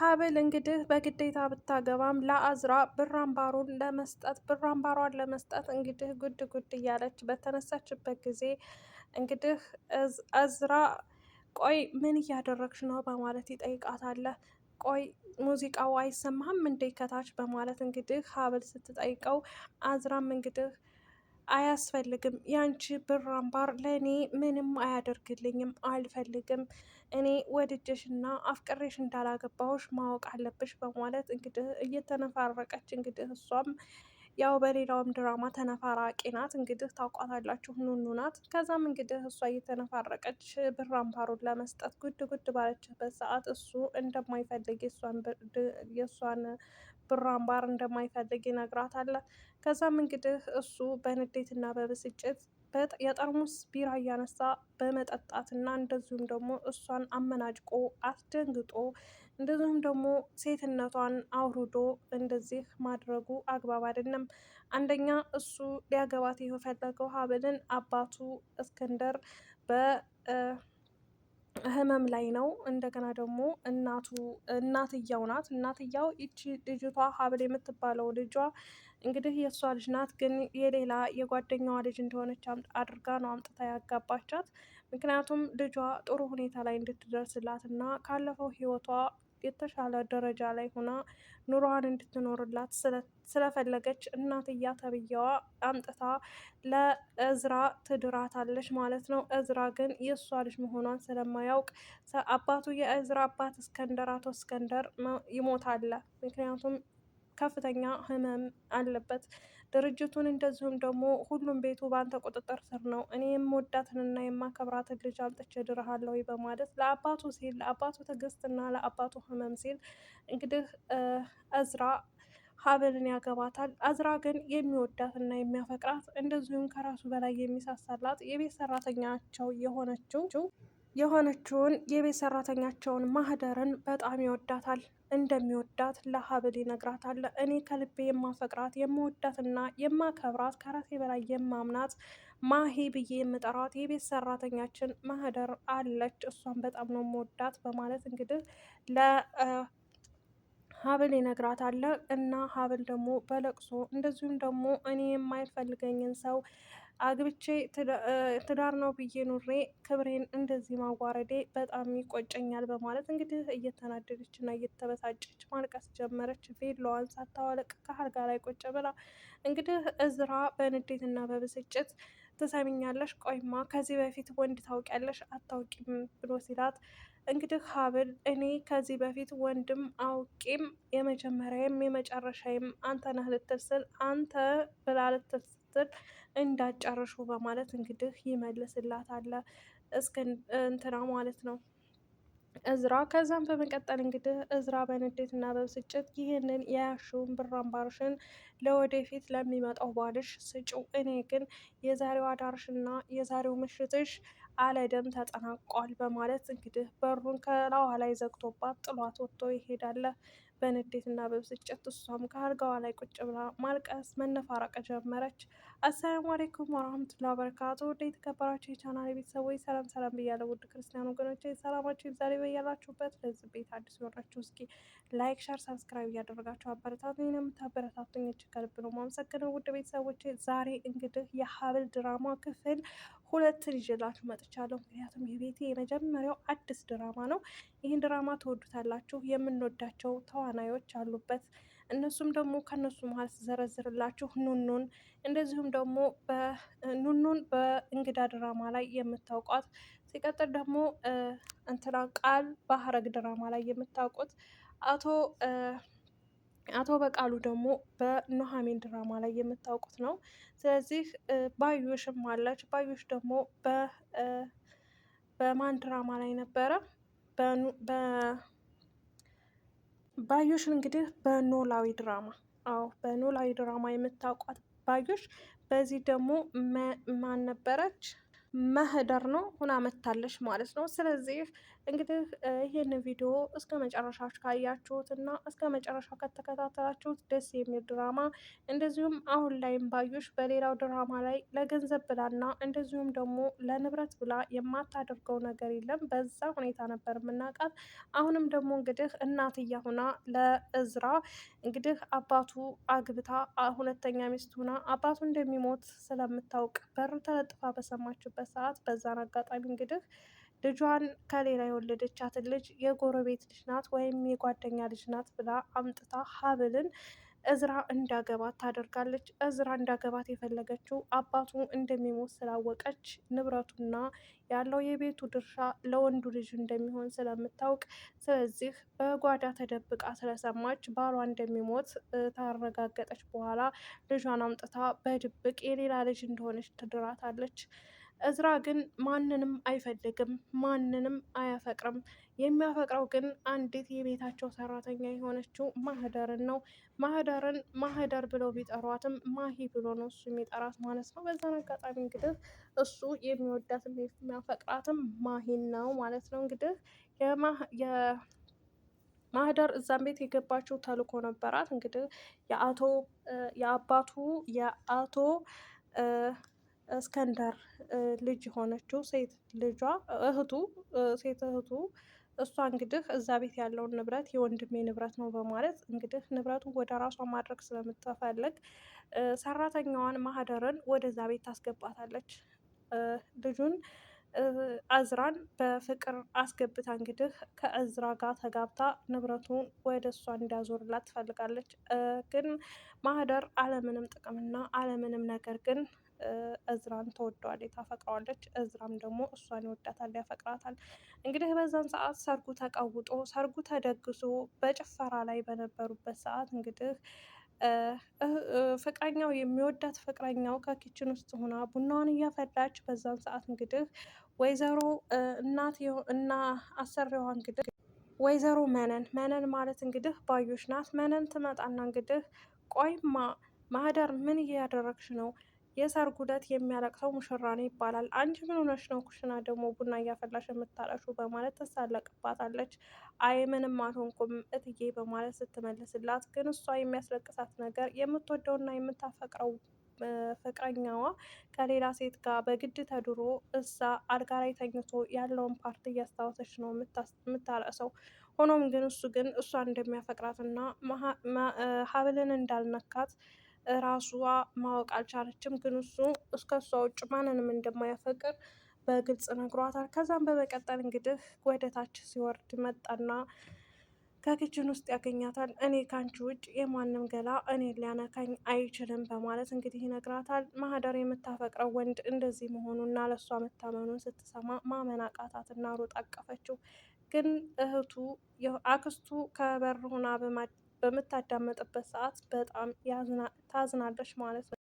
ሀብል እንግዲህ በግዴታ ብታገባም ለአዝራ ብር ለመስጠት እንግዲህ ጉድ ጉድ እያለች በተነሳችበት ጊዜ እንግዲህ አዝራ ቆይ ምን እያደረግሽ ነው በማለት ይጠይቃታል። ቆይ ሙዚቃው አይሰማህም እንዴ ከታች በማለት እንግዲህ ሀብል ስትጠይቀው አዝራም እንግዲህ አያስፈልግም ያንቺ ብር አምባር ለእኔ ምንም አያደርግልኝም አልፈልግም እኔ ወድጀሽና አፍቅሬሽ እንዳላገባሁሽ ማወቅ አለብሽ በማለት እንግዲህ እየተነፋረቀች እንግዲህ እሷም ያው በሌላውም ድራማ ተነፋራቂ ናት እንግዲህ ታውቋታላችሁ ኑኑ ናት። ከዛም እንግዲህ እሷ እየተነፋረቀች ብር አምባሩን ለመስጠት ጉድ ጉድ ባለችበት ሰዓት እሱ እንደማይፈልግ የእሷን ብር አምባር እንደማይፈልግ ይነግራታል። ከዛም እንግዲህ እሱ በንዴትና በብስጭት የጠርሙስ ቢራ እያነሳ በመጠጣትና እንደዚሁም ደግሞ እሷን አመናጭቆ አስደንግጦ እንደዚሁም ደግሞ ሴትነቷን አውርዶ እንደዚህ ማድረጉ አግባብ አይደለም። አንደኛ እሱ ሊያገባት የፈለገው ሀብልን አባቱ እስክንድር በህመም ላይ ነው። እንደገና ደግሞ እናትየው ናት። እናትየው ይቺ ልጅቷ ሀብል የምትባለው ልጇ እንግዲህ የእሷ ልጅ ናት፣ ግን የሌላ የጓደኛዋ ልጅ እንደሆነች አድርጋ ነው አምጥታ ያጋባቻት። ምክንያቱም ልጇ ጥሩ ሁኔታ ላይ እንድትደርስላት እና ካለፈው ህይወቷ የተሻለ ደረጃ ላይ ሆና ኑሯን እንድትኖርላት ስለፈለገች እናትያ ተብዬዋ አምጥታ ለእዝራ ትድራታለች ማለት ነው። እዝራ ግን የእሷ ልጅ መሆኗን ስለማያውቅ አባቱ የእዝራ አባት እስከንደር አቶ እስከንደር ይሞታል። ምክንያቱም ከፍተኛ ህመም አለበት ድርጅቱን እንደዚሁም ደግሞ ሁሉም ቤቱ በአንተ ቁጥጥር ስር ነው፣ እኔ የምወዳትንና የማከብራትን ልጅ አምጥቼ ድርሃለሁ በማለት ለአባቱ ሲል ለአባቱ ትዕግስትና ለአባቱ ህመም ሲል እንግዲህ እዝራ ሀብልን ያገባታል። አዝራ ግን የሚወዳትና የሚያፈቅራት እንደዚሁም ከራሱ በላይ የሚሳሳላት የቤት ሰራተኛቸው የሆነችውን የቤት ሰራተኛቸውን ማህደርን በጣም ይወዳታል። እንደሚወዳት ለሀብል ይነግራታል። እኔ ከልቤ የማፈቅራት የምወዳትና የማከብራት ከራሴ በላይ የማምናት ማሂ ብዬ የምጠራት የቤት ሰራተኛችን ማህደር አለች፣ እሷን በጣም ነው የምወዳት በማለት እንግዲህ ሀብል ይነግራታል። እና ሀብል ደግሞ በለቅሶ እንደዚሁም ደግሞ እኔ የማይፈልገኝን ሰው አግብቼ ትዳር ነው ብዬ ኑሬ ክብሬን እንደዚህ ማዋረዴ በጣም ይቆጨኛል በማለት እንግዲህ እየተናደደች እና እየተበሳጨች ማልቀስ ጀመረች። ቬሎዋን ሳታወለቅ ከአልጋ ላይ ቁጭ ብላ እንግዲህ እዝራ በንዴትና በብስጭት ትሰሚኛለሽ፣ ቆይማ ከዚህ በፊት ወንድ ታውቂያለሽ አታውቂም ብሎ ሲላት እንግዲህ ሀብል እኔ ከዚህ በፊት ወንድም አውቄም የመጀመሪያም የመጨረሻዬም አንተ ነህ ልትል ስል አንተ ብላ ልትል ስትል እንዳጨርሹ በማለት እንግዲህ ይመልስላታል እስከ እንትና ማለት ነው እዝራ። ከዛም በመቀጠል እንግዲህ እዝራ በንዴትና በብስጭት ይህንን የያሽውን ብር አምባርሽን ለወደፊት ለሚመጣው ባልሽ ስጪው፣ እኔ ግን የዛሬው አዳርሽና የዛሬው ምሽትሽ አለደም ተጠናቋል በማለት እንግዲህ በሩን ከላዋ ላይ ዘግቶባት ጥሏት ወጥቶ ይሄዳል በንዴትና በብስጭት። እሷም ከአልጋዋ ላይ ቁጭ ብላ ማልቀስ መነፋረቅ ጀመረች። አሰላሙ አሌይኩም ወራህመቱላሂ ወበረካቱ። ወደ የተከበራችሁ የቻናል ቤተሰቦች ሰላም ሰላም ብያለሁ። ውድ ክርስቲያን ወገኖች ሰላማችሁ ይብዛልኝ በያላችሁበት። ለዚህ ቤት አዲስ የሆናችሁ እስኪ ላይክ፣ ሸር፣ ሰብስክራይብ እያደረጋችሁ አበረታቱኝ። የምታበረታቱኝ እጅግ ከልብ ነው የማመሰግነው። ውድ ቤተሰቦች ዛሬ እንግዲህ የሀብል ድራማ ክፍል 2 ይዤላችሁ መጥቻለሁ። ምክንያቱም የቤቴ የመጀመሪያው አዲስ ድራማ ነው። ይህን ድራማ ትወዱታላችሁ። የምንወዳቸው ተዋናዮች አሉበት። እነሱም ደግሞ ከነሱ መሀል ስዘረዝርላችሁ ኑኑን፣ እንደዚሁም ደግሞ ኑኑን በእንግዳ ድራማ ላይ የምታውቋት፣ ሲቀጥል ደግሞ እንትና ቃል በሀረግ ድራማ ላይ የምታውቁት፣ አቶ በቃሉ ደግሞ በኑሐሚን ድራማ ላይ የምታውቁት ነው። ስለዚህ ባዩሽም አለች። ባዩሽ ደግሞ በማን ድራማ ላይ ነበረ? ባዩሽ እንግዲህ በኖላዊ ድራማ፣ አዎ በኖላዊ ድራማ የምታውቋት ባዩሽ በዚህ ደግሞ ማን ነበረች? መህደር ነው ሁና መታለች ማለት ነው። ስለዚህ እንግዲህ ይህን ቪዲዮ እስከ መጨረሻችሁ ካያችሁት እና እስከ መጨረሻው ከተከታተላችሁት ደስ የሚል ድራማ እንደዚሁም አሁን ላይም ባዩሽ በሌላው ድራማ ላይ ለገንዘብ ብላና እንደዚሁም ደግሞ ለንብረት ብላ የማታደርገው ነገር የለም። በዛ ሁኔታ ነበር የምናውቃት። አሁንም ደግሞ እንግዲህ እናትያ ሁና ለእዝራ እንግዲህ አባቱ አግብታ ሁለተኛ ሚስት ሁና አባቱ እንደሚሞት ስለምታውቅ በር ተለጥፋ በሰማችበት ሰዓት በዛን አጋጣሚ እንግዲህ ልጇን ከሌላ የወለደቻትን ልጅ የጎረቤት ልጅ ናት ወይም የጓደኛ ልጅ ናት ብላ አምጥታ ሀብልን እዝራ እንዳገባት ታደርጋለች። እዝራ እንዳገባት የፈለገችው አባቱ እንደሚሞት ስላወቀች ንብረቱና ያለው የቤቱ ድርሻ ለወንዱ ልጅ እንደሚሆን ስለምታውቅ፣ ስለዚህ በጓዳ ተደብቃ ስለሰማች ባሏ እንደሚሞት ታረጋገጠች በኋላ ልጇን አምጥታ በድብቅ የሌላ ልጅ እንደሆነች ትድራታለች። እዝራ ግን ማንንም አይፈልግም፣ ማንንም አያፈቅርም። የሚያፈቅረው ግን አንዲት የቤታቸው ሰራተኛ የሆነችው ማህደርን ነው። ማህደርን ማህደር ብለው ቢጠሯትም ማሂ ብሎ ነው እሱ የሚጠራት ማለት ነው። በዛን አጋጣሚ እንግዲህ እሱ የሚወዳትም የሚያፈቅራትም ማሂን ነው ማለት ነው። እንግዲህ የማህደር እዛም ቤት የገባችው ተልኮ ነበራት። እንግዲህ የአቶ እስከንደር ልጅ የሆነችው ሴት ልጇ እህቱ ሴት እህቱ እሷ እንግዲህ እዛ ቤት ያለውን ንብረት የወንድሜ ንብረት ነው በማለት እንግዲህ ንብረቱን ወደ ራሷ ማድረግ ስለምትፈልግ ሰራተኛዋን ማህደርን ወደዛ ቤት ታስገባታለች። ልጁን አዝራን በፍቅር አስገብታ እንግዲህ ከእዝራ ጋር ተጋብታ ንብረቱን ወደ እሷ እንዲያዞርላት ትፈልጋለች። ግን ማህደር አለምንም ጥቅምና አለምንም ነገር ግን እዝራን ተወደዋለች፣ ታፈቅረዋለች። እዝራም ደግሞ እሷን ይወዳታል፣ ያፈቅራታል። እንግዲህ በዛን ሰዓት ሰርጉ ተቀውጦ ሰርጉ ተደግሶ በጭፈራ ላይ በነበሩበት ሰዓት እንግዲህ ፍቅረኛው የሚወዳት ፍቅረኛው ከኪችን ውስጥ ሆና ቡናዋን እያፈላች በዛን ሰዓት እንግዲህ ወይዘሮ እና አሰሪዋ እንግዲህ ወይዘሮ መነን ማለት እንግዲህ ባዩሽ ናት። መነን ትመጣና እንግዲህ ቆይማ ማህደር ምን እያደረግሽ ነው? የሰርጉ ዕለት የሚያለቅሰው ሙሽራ ነው ይባላል። አንቺ ምን ሆነሽ ነው ኩሽና ደግሞ ቡና እያፈላሽ የምታለሹ? በማለት ትሳለቅባታለች። አይ ምንም አልሆንኩም እትዬ በማለት ስትመልስላት፣ ግን እሷ የሚያስለቅሳት ነገር የምትወደውና የምታፈቅረው ፍቅረኛዋ ከሌላ ሴት ጋር በግድ ተድሮ እዛ አልጋ ላይ ተኝቶ ያለውን ፓርት እያስታወሰች ነው የምታለቅሰው። ሆኖም ግን እሱ ግን እሷን እንደሚያፈቅራትና ሀብልን እንዳልነካት ራሷ ማወቅ አልቻለችም። ግን እሱ እስከ እሷ ውጭ ማንንም እንደማያፈቅር በግልጽ ነግሯታል። ከዛም በመቀጠል እንግዲህ ወደ ታች ሲወርድ መጣና ከኪችን ውስጥ ያገኛታል። እኔ ካንቺ ውጭ የማንም ገላ እኔን ሊያነካኝ አይችልም በማለት እንግዲህ ይነግራታል። ማህደር የምታፈቅረው ወንድ እንደዚህ መሆኑና ለእሷ መታመኑን ስትሰማ ማመን አቃታትና ሮጥ አቀፈችው። ግን እህቱ አክስቱ ከበር ሆና በምታዳመጥበት ሰዓት በጣም ታዝናለች ማለት ነው።